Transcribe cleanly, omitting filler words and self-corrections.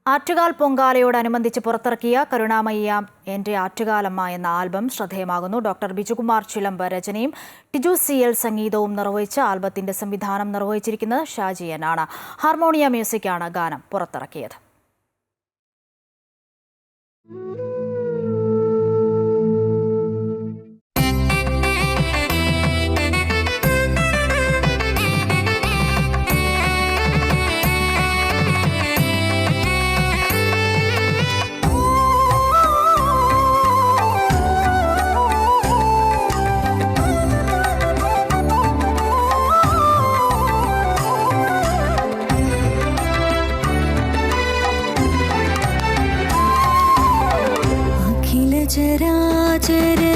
ആറ്റുകാൽ പൊങ്കാലയോടനുബന്ധിച്ച് പുറത്തിറക്കിയ കരുണാമയ്യാം എൻ്റെ ആറ്റുകാലമ്മ എന്ന ആൽബം ശ്രദ്ധേയമാകുന്നു. ഡോക്ടർ ബിജുകുമാർ ചിലമ്പ് രചനയും ടിജു CL സംഗീതവും നിർവഹിച്ച ആൽബത്തിന്റെ സംവിധാനം നിർവഹിച്ചിരിക്കുന്നത് ഷാജിയനാണ്. ഹാർമോണിയ മ്യൂസിക്കാണ് ഗാനം പുറത്തിറക്കിയത്. ചരാചര